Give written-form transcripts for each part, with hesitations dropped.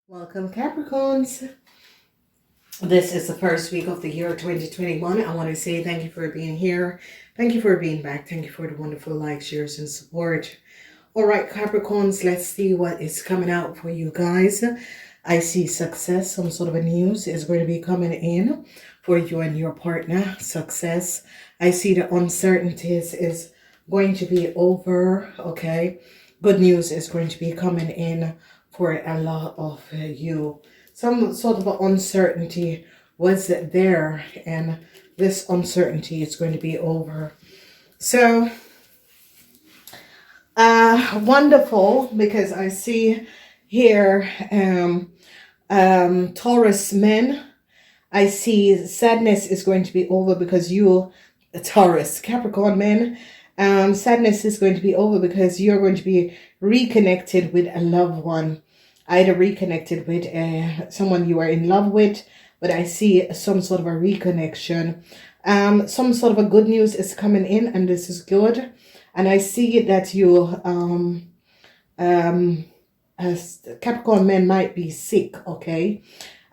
Welcome, Capricorns. This is the first week of the year 2021. I want to say thank you for being here. Thank you for being back. Thank you for the wonderful likes, shares, and support. All right, Capricorns, let's see what is coming out for you guys. I see success. Some sort of a news is going to be coming in for you and your partner. Success. I see the uncertainties is going to be over. Okay. Good news is going to be coming in for a lot of you. Some sort of uncertainty was there, and this uncertainty is going to be over. So wonderful, because I see here Taurus men. I see sadness is going to be over because you, Taurus, Capricorn men, sadness is going to be over because you're going to be reconnected with a loved one, either reconnected with someone you are in love with, but I see some sort of a reconnection. Some sort of a good news is coming in, and this is good. And I see that you, as Capricorn men might be sick, okay?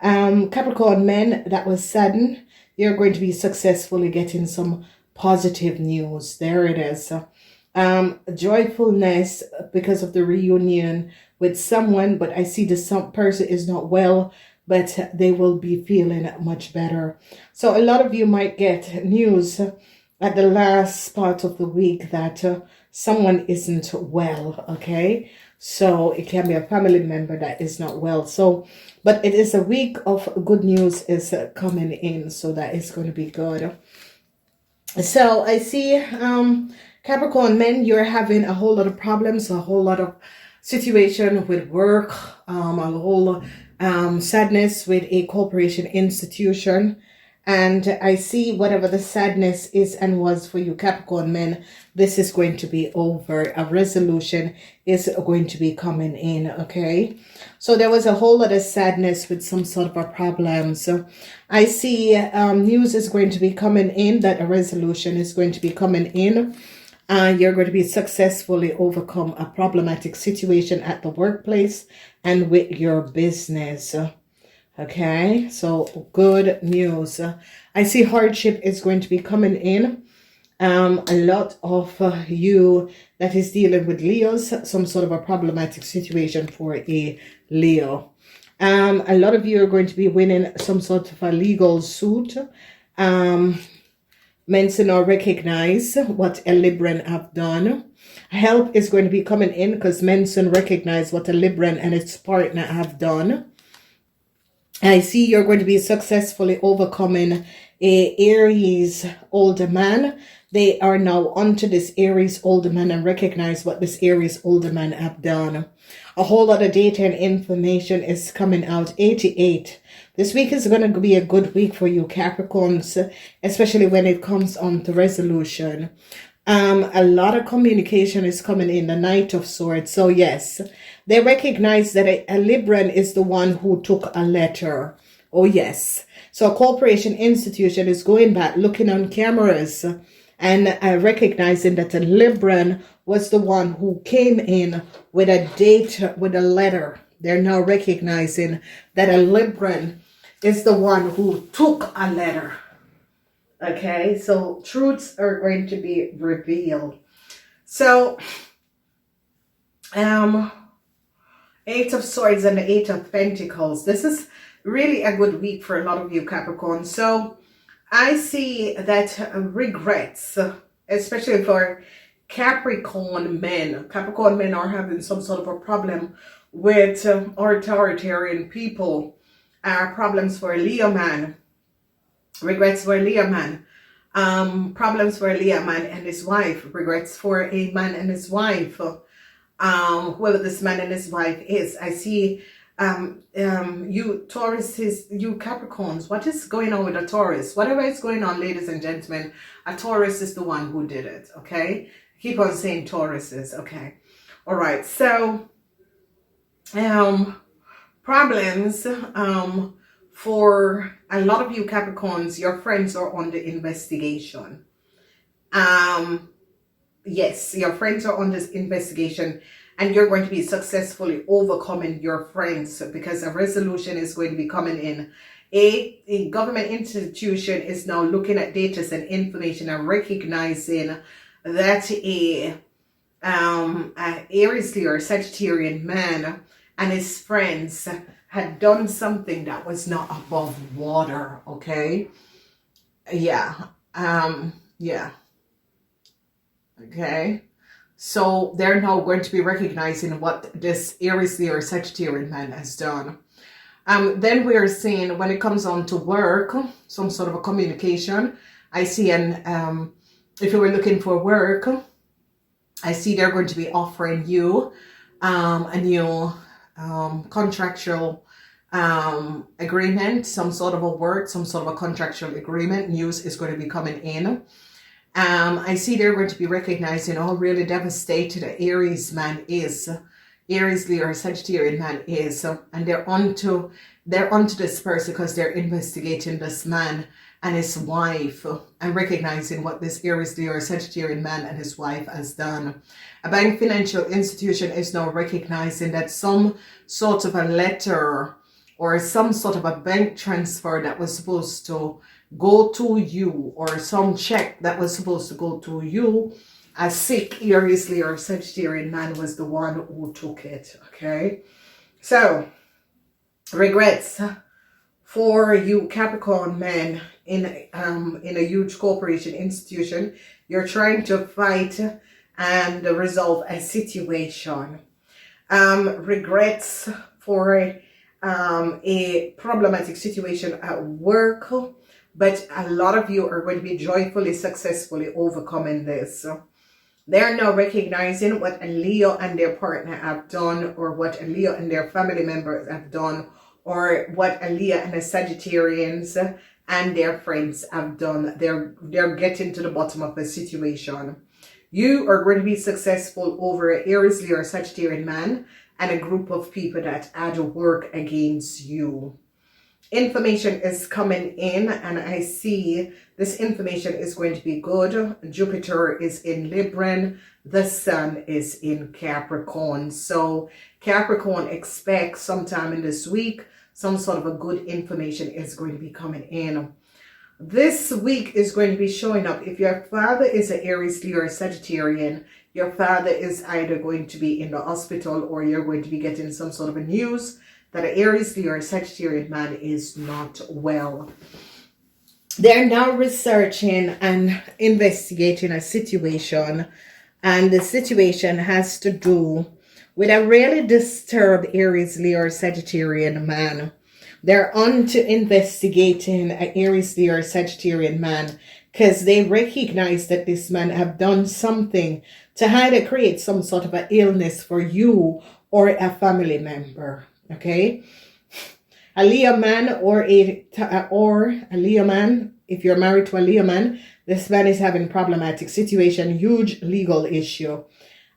Capricorn men that was saddened, you're going to be successfully getting some positive news. There it is. Joyfulness because of the reunion with someone, but I see some person is not well, but they will be feeling much better. So a lot of you might get news at the last part of the week that someone isn't well, okay? So it can be a family member that is not well. So, but it is a week of good news is coming in, so that is going to be good. So I see Capricorn men, you're having a whole lot of problems, a whole lot of situation with work, a whole sadness with a corporation institution. And I see whatever the sadness is and was for you Capricorn men, this is going to be over. A resolution is going to be coming in, okay? So there was a whole lot of sadness with some sort of a problem. So I see news is going to be coming in, that a resolution is going to be coming in. You're going to be successfully overcome a problematic situation at the workplace and with your business. Okay, so good news. I see hardship is going to be coming in. A lot of you that is dealing with Leos, some sort of a problematic situation for a Leo. A lot of you are going to be winning some sort of a legal suit. Mention or recognize what a Libran have done. Help is going to be coming in because mention recognize what a Libran and its partner have done. I see you're going to be successfully overcoming a Aries older man. They are now onto this Aries older man and recognize what this Aries older man have done. A whole lot of data and information is coming out. 88. This week is going to be a good week for you Capricorns, especially when it comes on to resolution. A lot of communication is coming in, the Knight of Swords. So yes, they recognize that a Libran is the one who took a letter. Oh yes. So a corporation institution is going back, looking on cameras and recognizing that a Libran was the one who came in with a date, with a letter. They're now recognizing that a Libran is the one who took a letter. Okay, so truths are going to be revealed. So, Eight of Swords and the Eight of Pentacles. This is really a good week for a lot of you Capricorn. So, I see that regrets, especially for Capricorn men. Capricorn men are having some sort of a problem with authoritarian people. Problems for a Leo man. Regrets for a Leo man. Problems for a Leo man and his wife. Regrets for a man and his wife. Whoever this man and his wife is. I see you Taurus, you Capricorns. What is going on with a Taurus? Whatever is going on, ladies and gentlemen, a Taurus is the one who did it. Okay? Keep on saying Tauruses. Okay. All right. So, problems for a lot of you Capricorns, your friends are under investigation. Yes, your friends are under investigation. and you're going to be successfully overcoming your friends because a resolution is going to be coming in. A government institution is now looking at data and information and recognizing that a Aries, Leo, or Sagittarian man and his friends had done something that was not above water. Okay. Yeah. Yeah. Okay. So they're now going to be recognizing what this Aries, Leo, or Sagittarian man has done. Then we are seeing when it comes on to work, some sort of a communication. I see if you were looking for work, I see they're going to be offering you a new contractual agreement, some sort of a word, some sort of a contractual agreement. News is going to be coming in. I see they're going to be recognizing how really devastated the Aries man is. Aries, Leo, or Sagittarian man is, and they're onto this person because they're investigating this man and his wife and recognizing what this Aries, Leo, or Sagittarian man and his wife has done. A bank financial institution is now recognizing that some sort of a letter or some sort of a bank transfer that was supposed to go to you, or some check that was supposed to go to you, a sick Aries, Leo, or Sagittarian man was the one who took it. Okay, so regrets for you Capricorn men in a huge corporation institution. You're trying to fight and resolve a situation. Regrets for a problematic situation at work, but a lot of you are going to be joyfully, successfully overcoming this. They're now recognizing what a Leo and their partner have done, or what a Leo and their family members have done, or what a Leo and the Sagittarians and their friends have done. They're getting to the bottom of the situation. You are going to be successful over an Aries, Leo, or Sagittarian man and a group of people that had work against you. Information is coming in, and I see this information is going to be good. Jupiter is in Libra, the Sun is in Capricorn. So Capricorn, expect sometime in this week some sort of a good information is going to be coming in. This week is going to be showing up. If your father is an Aries, Leo, or Sagittarian, your father is either going to be in the hospital, or you're going to be getting some sort of a news that an Aries, Leo, or Sagittarian man is not well. They're now researching and investigating a situation, and the situation has to do with a really disturbed Aries, Leo, or Sagittarian man. They're on to investigating an Aries, Leo, or Sagittarian man because they recognize that this man have done something to either create some sort of an illness for you or a family member. Okay, a Leo man or a Leo man. If you're married to a Leo man, this man is having problematic situation, huge legal issue.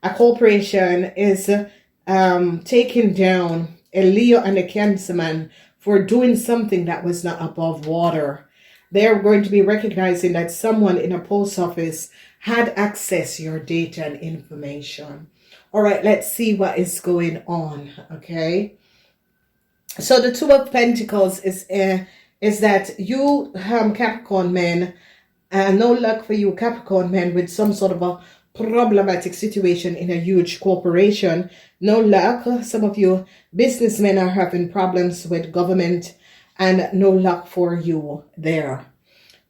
A corporation is taking down a Leo and a Cancer man for doing something that was not above water. They're going to be recognizing that someone in a post office had access to your data and information. All right, let's see what is going on. Okay. So the Two of Pentacles is that you Capricorn men, no luck for you Capricorn men with some sort of a problematic situation in a huge corporation. No luck. Some of you businessmen are having problems with government, and no luck for you there.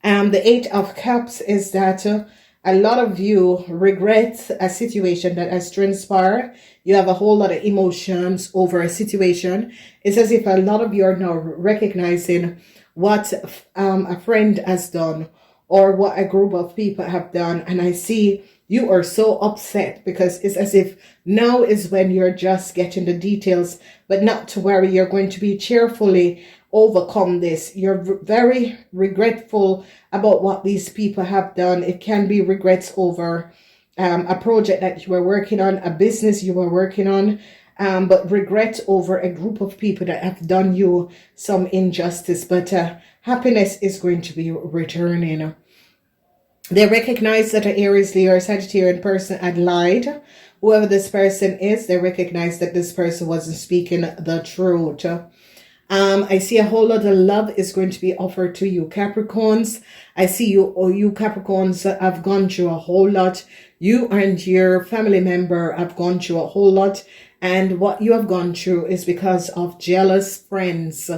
The Eight of Cups is that a lot of you regret a situation that has transpired. You have a whole lot of emotions over a situation. It's as if a lot of you are now recognizing what a friend has done or what a group of people have done. And I see you are so upset because it's as if now is when you're just getting the details, but not to worry. You're going to be cheerfully overcome this. You're very regretful about what these people have done. It can be regrets over a project that you were working on, a business you were working on, but regret over a group of people that have done you some injustice. But happiness is going to be returning. They recognize that an Aries, Leo, or Sagittarian person had lied. Whoever this person is, they recognize that this person wasn't speaking the truth. I see a whole lot of love is going to be offered to you, Capricorns. I see you Capricorns have gone through a whole lot. You and your family member have gone through a whole lot. And what you have gone through is because of jealous friends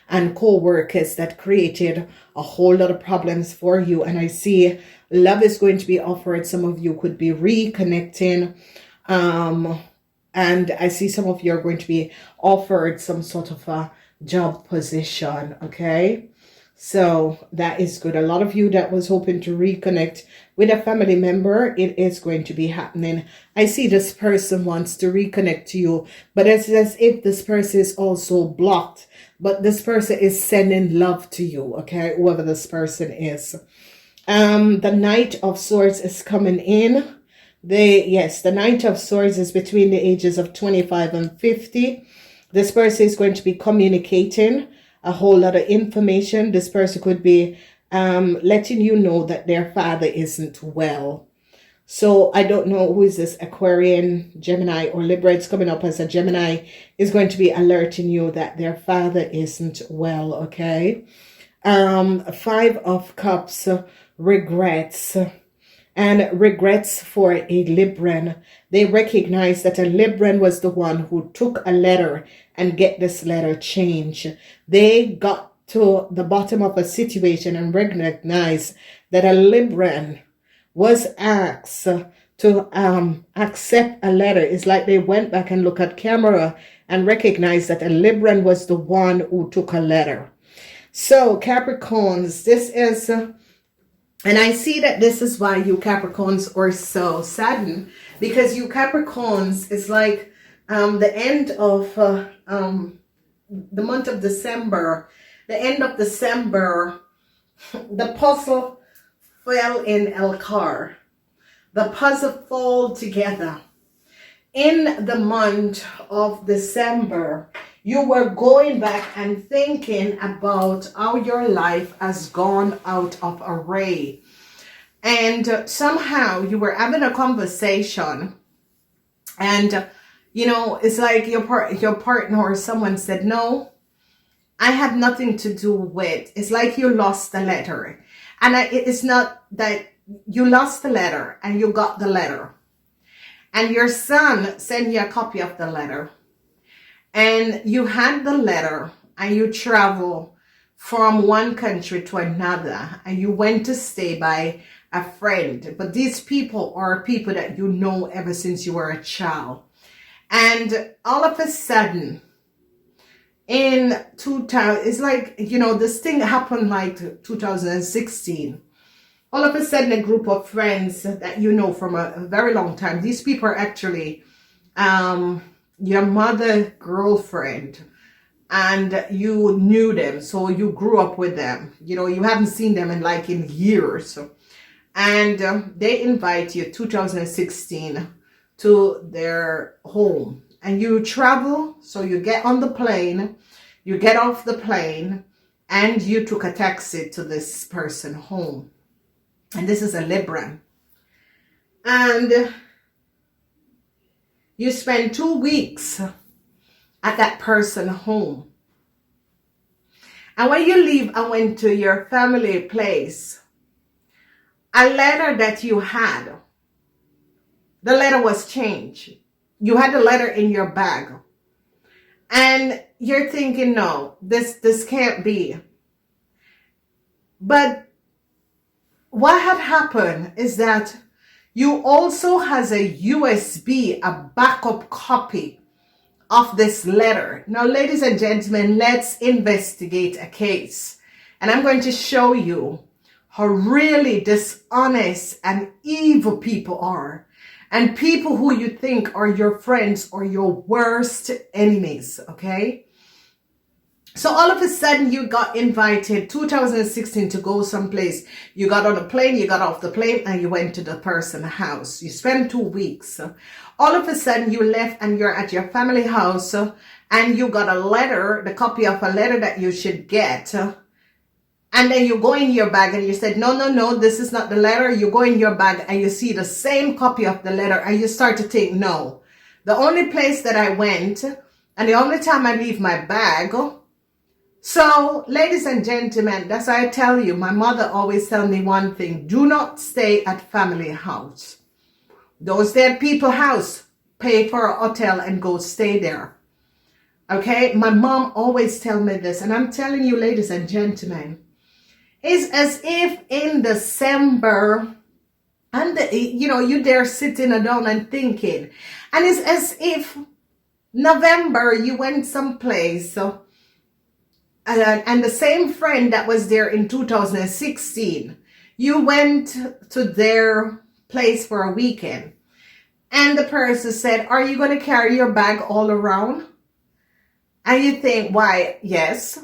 and co-workers that created a whole lot of problems for you. And I see love is going to be offered. Some of you could be reconnecting. And I see some of you are going to be offered some sort of a job position. Okay. So that is good. A lot of you that was hoping to reconnect with a family member, it is going to be happening. I see this person wants to reconnect to you, but it's as if this person is also blocked, but this person is sending love to you. Okay. Whoever this person is. The Knight of Swords is coming in. The Knight of Swords is between the ages of 25 and 50. This person is going to be communicating a whole lot of information. This person could be letting you know that their father isn't well. So I don't know who is this Aquarian, Gemini, or Libra. It's coming up as a Gemini is going to be alerting you that their father isn't well. Okay. Five of Cups, regrets. And regrets for a Libran. They recognize that a Libran was the one who took a letter and get this letter changed. They got to the bottom of a situation and recognized that a Libran was asked to accept a letter. It's like they went back and looked at camera and recognized that a Libran was the one who took a letter. So Capricorns, this is... and I see that this is why you Capricorns are so saddened, because you Capricorns is like the end of the month of December, the end of December, the puzzle fell in Elcar. The puzzle fall together. In the month of December, you were going back and thinking about how your life has gone out of array. And somehow you were having a conversation and, you know, it's like your partner or someone said, no, I had nothing to do with. It's like you lost the letter. And it's not that you lost the letter and you got the letter. And your son sent you a copy of the letter. And you had the letter and you travel from one country to another and you went to stay by a friend. But these people are people that you know ever since you were a child. And all of a sudden, in 2000, it's like, you know, this thing happened like 2016. All of a sudden, a group of friends that you know from a very long time, these people are actually your mother girlfriend, and you knew them, so you grew up with them. You know, you haven't seen them in years, and they invite you 2016 to their home, and you travel. So you get on the plane, you get off the plane, and you took a taxi to this person's home, and this is a Libran, and you spend 2 weeks at that person's home. And when you leave and went to your family place, a letter that you had, the letter was changed. You had the letter in your bag. And you're thinking, no, this can't be. But what had happened is that you also has a USB, a backup copy of this letter. Now, ladies and gentlemen, let's investigate a case. And I'm going to show you how really dishonest and evil people are. And people who you think are your friends or your worst enemies, okay? So all of a sudden you got invited 2016 to go someplace. You got on a plane, you got off the plane, and you went to the person's house. You spent 2 weeks. All of a sudden you left and you're at your family house and you got a letter, the copy of a letter that you should get. And then you go in your bag and you said, no, no, no, this is not the letter. You go in your bag and you see the same copy of the letter and you start to think, no. The only place that I went and the only time I leave my bag. So, ladies and gentlemen, that's why I tell you, my mother always tell me one thing. Do not stay at family house. Don't stay at people's house. Pay for a hotel and go stay there. Okay? My mom always tell me this. And I'm telling you, ladies and gentlemen, it's as if in December, and you there sitting down and thinking. And it's as if November, you went someplace. And the same friend that was there in 2016, you went to their place for a weekend. And the person said, are you going to carry your bag all around? And you think, why? Yes.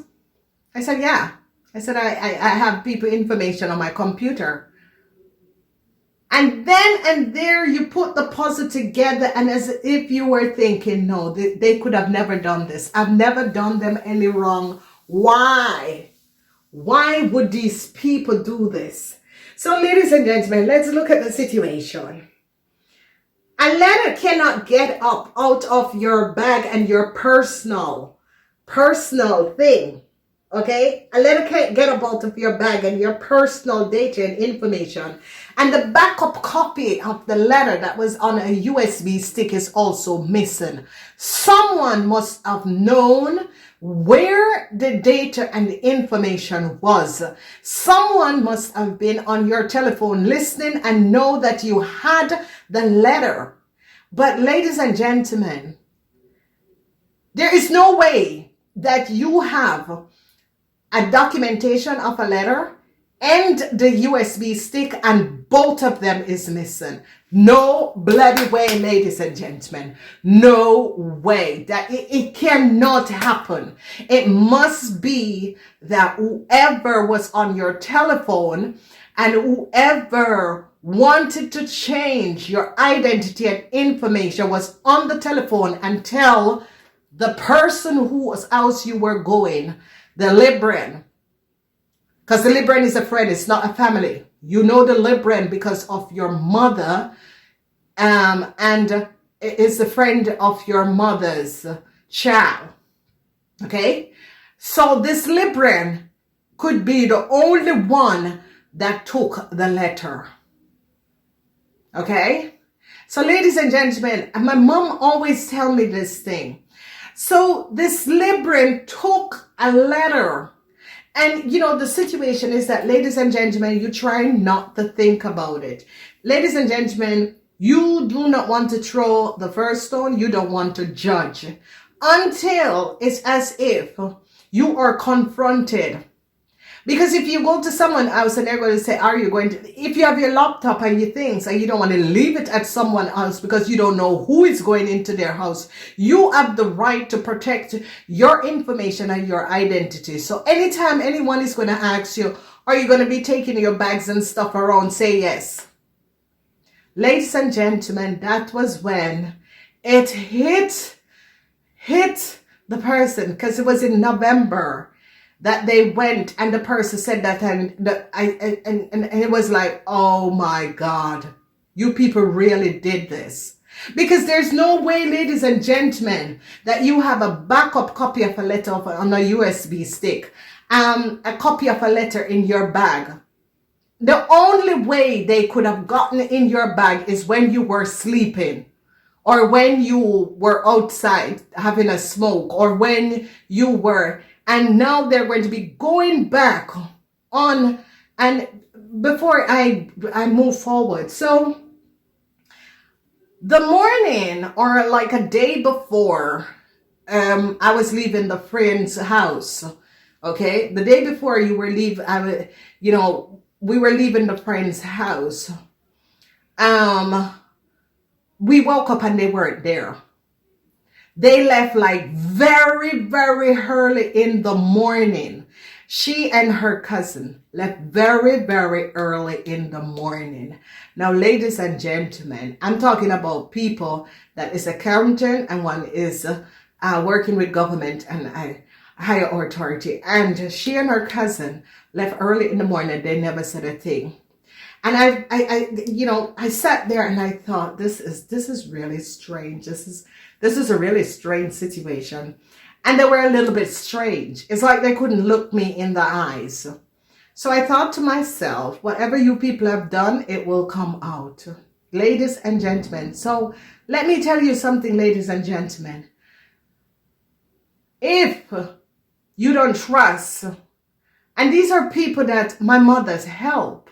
I said, yeah. I said, I have people information on my computer. And then and there you put the puzzle together, and as if you were thinking, no, they could have never done this. I've never done them any wrong. Why? Why would these people do this? So, ladies and gentlemen, let's look at the situation. A letter cannot get up out of your bag and your personal thing. Okay? A letter can't get up out of your bag and your personal data and information. And the backup copy of the letter that was on a USB stick is also missing. Someone must have known where the data and the information was. Someone must have been on your telephone listening and know that you had the letter. But ladies and gentlemen, there is no way that you have a documentation of a letter and the USB stick and both of them is missing. No bloody way, ladies and gentlemen. No way. That it cannot happen. It must be that whoever was on your telephone and whoever wanted to change your identity and information was on the telephone and tell the person whose house you were going, the Libran, because the Libran is a friend, it's not a family. You know the Libran because of your mother, and it's a friend of your mother's child. Okay? So this Libran could be the only one that took the letter. Okay? So ladies and gentlemen, and my mom always tell me this thing. So this Libran took a letter. And, the situation is that, ladies and gentlemen, you try not to think about it. Ladies and gentlemen, you do not want to throw the first stone. You don't want to judge until it's as if you are confronted. Because if you go to someone's house and they're going to say, are you going to, if you have your laptop and your things and you don't want to leave it at someone else because you don't know who is going into their house, you have the right to protect your information and your identity. So anytime anyone is going to ask you, are you going to be taking your bags and stuff around, say yes. Ladies and gentlemen, that was when it hit the person, because it was in November that they went and the person said that, and it was like, oh my God, you people really did this. Because there's no way, ladies and gentlemen, that you have a backup copy of a letter on a USB stick, a copy of a letter in your bag. The only way they could have gotten in your bag is when you were sleeping, or when you were outside having a smoke, or when you were. And now they're going to be going back on. And before I move forward, so the morning or like a day before, I was leaving the friend's house. Okay, the day before you were leaving, we were leaving the friend's house. We woke up and they weren't there. They left like very, very early in the morning. She and her cousin left very, very early in the morning. Now, ladies and gentlemen, I'm talking about people that is accountant and one is working with government. And higher authority. And she and her cousin left early in the morning. They never said a thing. And I sat there and I thought, this is really strange. This is a really strange situation. And they were a little bit strange. It's like they couldn't look me in the eyes. So I thought to myself, whatever you people have done, it will come out. Ladies and gentlemen. So let me tell you something, ladies and gentlemen. If you don't trust, and these are people that my mother's help,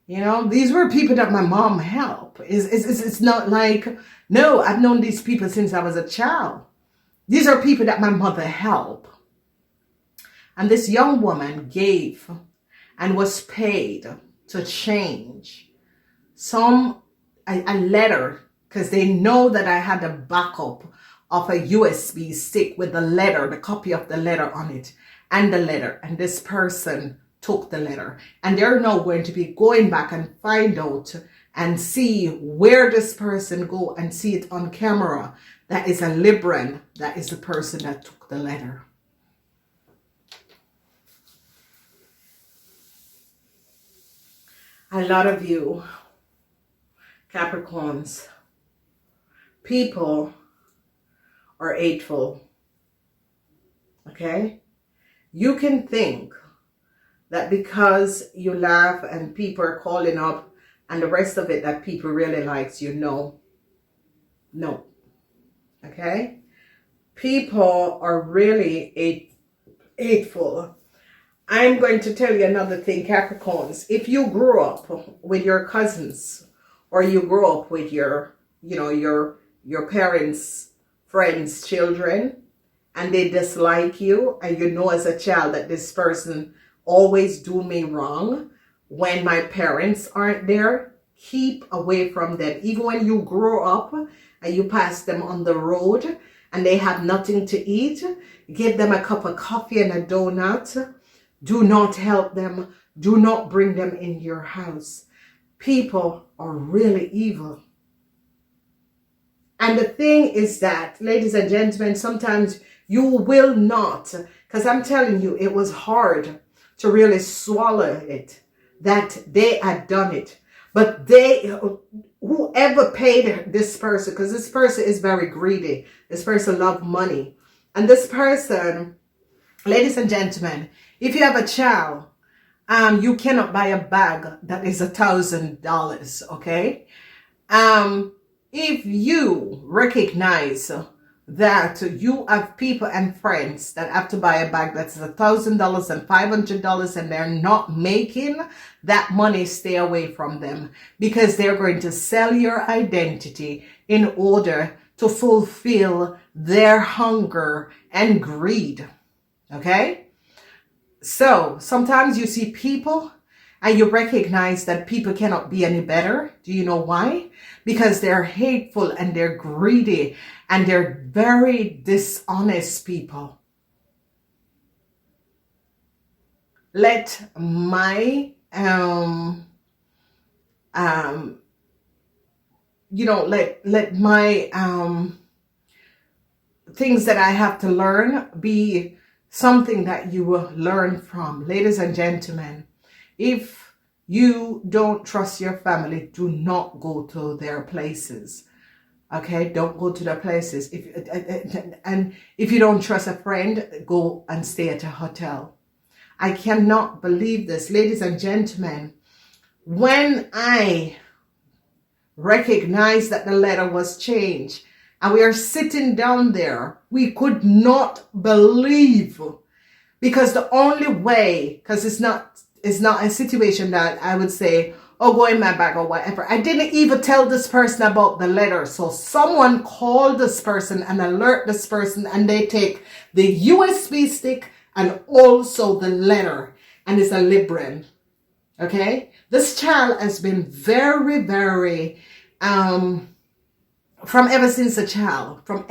you know, these were people that my mom helped. It's not like, no, I've known these people since I was a child. These are people that my mother helped. And this young woman gave and was paid to change a letter, because they know that I had a backup of a USB stick with the letter, the copy of the letter on it, and the letter. And this person took the letter. And they're now going to be going back and find out and see where this person go and see it on camera. That is a Libran. That is the person that took the letter. A lot of you Capricorns, people are hateful. Okay? You can think that because you laugh and people are calling up and the rest of it that people really likes you. No. Okay? People are really hateful. I'm going to tell you another thing, Capricorns. If you grew up with your cousins, or you grew up with your parents, friends, children, and they dislike you, and you know as a child that this person always do me wrong when my parents aren't there, keep away from them. Even when you grow up and you pass them on the road and they have nothing to eat, give them a cup of coffee and a donut. Do not help them. Do not bring them in your house. People are really evil. And the thing is that, ladies and gentlemen, sometimes you will not, because I'm telling you, it was hard to really swallow it, that they had done it. But whoever paid this person, because this person is very greedy, this person loves money. And this person, ladies and gentlemen, if you have a child, you cannot buy a bag that is $1,000, okay? If you recognize that you have people and friends that have to buy a bag that's $1,000 and $500 and they're not making that money, stay away from them, because they're going to sell your identity in order to fulfill their hunger and greed, okay? So sometimes you see people and you recognize that people cannot be any better. Do you know why? Because they're hateful and they're greedy and they're very dishonest people. Let my let my things that I have to learn be something that you will learn from. Ladies and gentlemen, if you don't trust your family, do not go to their places. Okay, don't go to their places. If you don't trust a friend, go and stay at a hotel. I cannot believe this, ladies and gentlemen. When I recognized that the letter was changed, and we are sitting down there, we could not believe, because the only way, because it's not a situation that I would say, oh, go in my bag or whatever. I didn't even tell this person about the letter. So someone called this person and alert this person, and they take the USB stick and also the letter, and it's a Libran. Okay? This child has been very, very, from ever since childhood,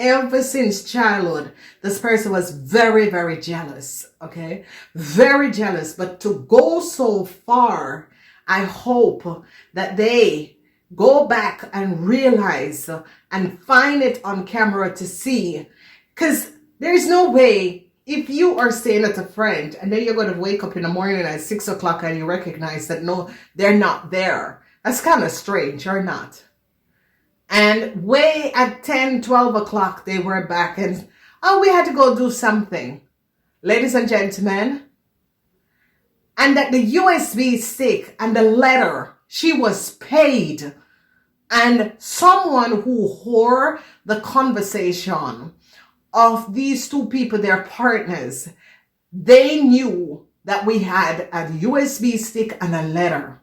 this person was very, very jealous. Okay? Very jealous. But to go so far, I hope that they go back and realize and find it on camera to see. Because there's no way if you are staying at a friend and then you're going to wake up in the morning at 6 o'clock and you recognize that no, they're not there, that's kind of strange, or not? And way at 10, 12 o'clock, they were back and, oh, we had to go do something. Ladies and gentlemen, and that the USB stick and the letter, she was paid. And someone who heard the conversation of these two people, their partners, they knew that we had a USB stick and a letter.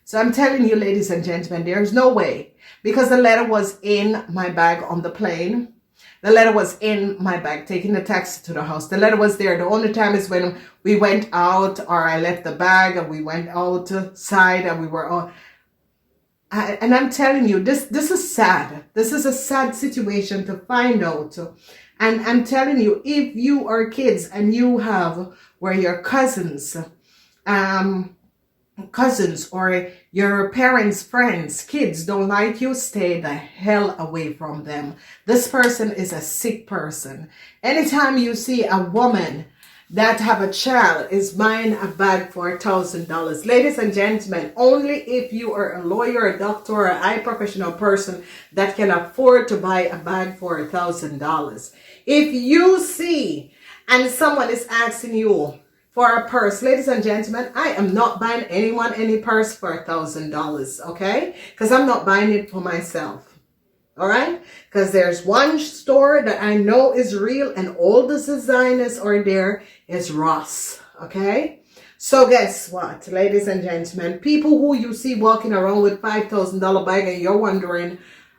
So I'm telling you, ladies and gentlemen, there's no way, because the letter was in my bag on the plane. The letter was in my bag, taking the taxi to the house. The letter was there. The only time is when we went out, or I left the bag and we went outside and we were on. And I'm telling you, this is sad. This is a sad situation to find out. And I'm telling you, if you are kids and you have where your cousins or your parents' friends, kids don't like you, stay the hell away from them. This person is a sick person. Anytime you see a woman that have a child is buying a bag for $1,000, ladies and gentlemen, only if you are a lawyer, a doctor, or a high professional person that can afford to buy a bag for $1,000. If you see and someone is asking you for a purse, ladies and gentlemen, I am not buying anyone any purse for $1,000, okay? Because I'm not buying it for myself, all right? Because there's one store that I know is real and all the designers are there is Ross, okay? So guess what, ladies and gentlemen, people who you see walking around with $5,000 bag and you're wondering,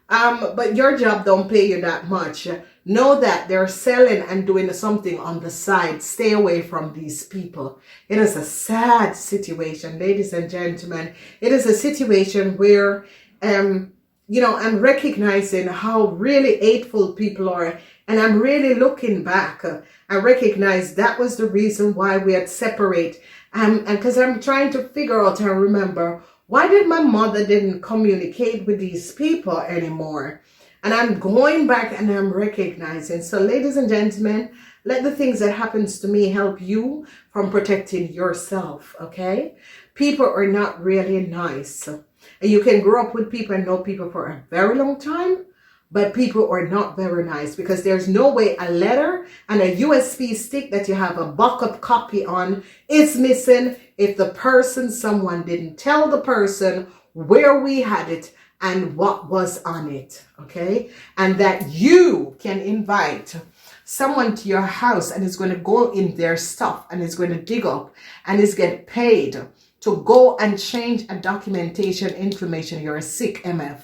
but your job don't pay you that much. Know that they're selling and doing something on the side. Stay away from these people. It is a sad situation, ladies and gentlemen. It is a situation where, you know, I'm recognizing how really hateful people are. And I'm really looking back. I recognize that was the reason why we had separate. And because I'm trying to figure out and remember, why did my mother didn't communicate with these people anymore? And I'm going back and I'm recognizing. So ladies and gentlemen, let the things that happens to me help you from protecting yourself, okay? People are not really nice. And you can grow up with people and know people for a very long time, but people are not very nice, because there's no way a letter and a USB stick that you have a backup copy on is missing if the person, someone didn't tell the person where we had it and what was on it, okay? And that you can invite someone to your house and is going to go in their stuff and is going to dig up and is get paid to go and change a documentation information. You're a sick MF.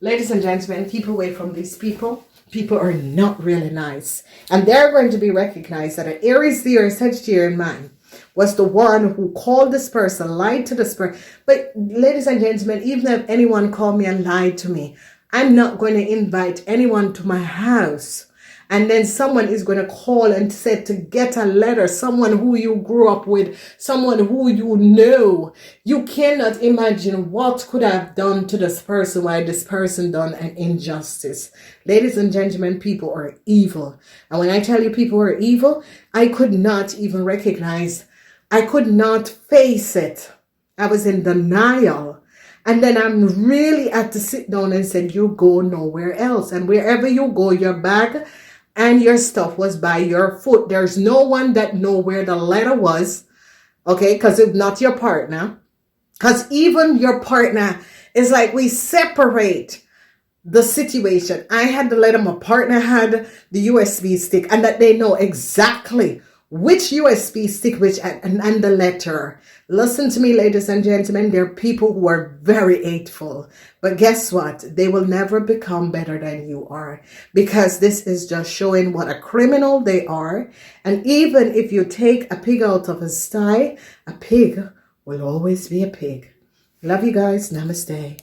Ladies and gentlemen, keep away from these people. People are not really nice. And they're going to be recognized that an Aries, Leo, Sagittarian man was the one who called this person, lied to this person. But ladies and gentlemen, even if anyone called me and lied to me, I'm not going to invite anyone to my house. And then someone is going to call and say to get a letter, someone who you grew up with, someone who you know. You cannot imagine what could I have done to this person, why this person done an injustice. Ladies and gentlemen, people are evil. And when I tell you people are evil, I could not even recognize, I could not face it. I was in denial. And then I'm really had to sit down and said, you go nowhere else. And wherever you go, your bag and your stuff was by your foot. There's no one that know where the letter was, okay? Because it's not your partner. Because even your partner is like, we separate the situation. I had the letter, my partner had the USB stick, and that they know exactly which USB stick, which and the letter. Listen to me, ladies and gentlemen. There are people who are very hateful. But guess what? They will never become better than you are. Because this is just showing what a criminal they are. And even if you take a pig out of a sty, a pig will always be a pig. Love you guys. Namaste.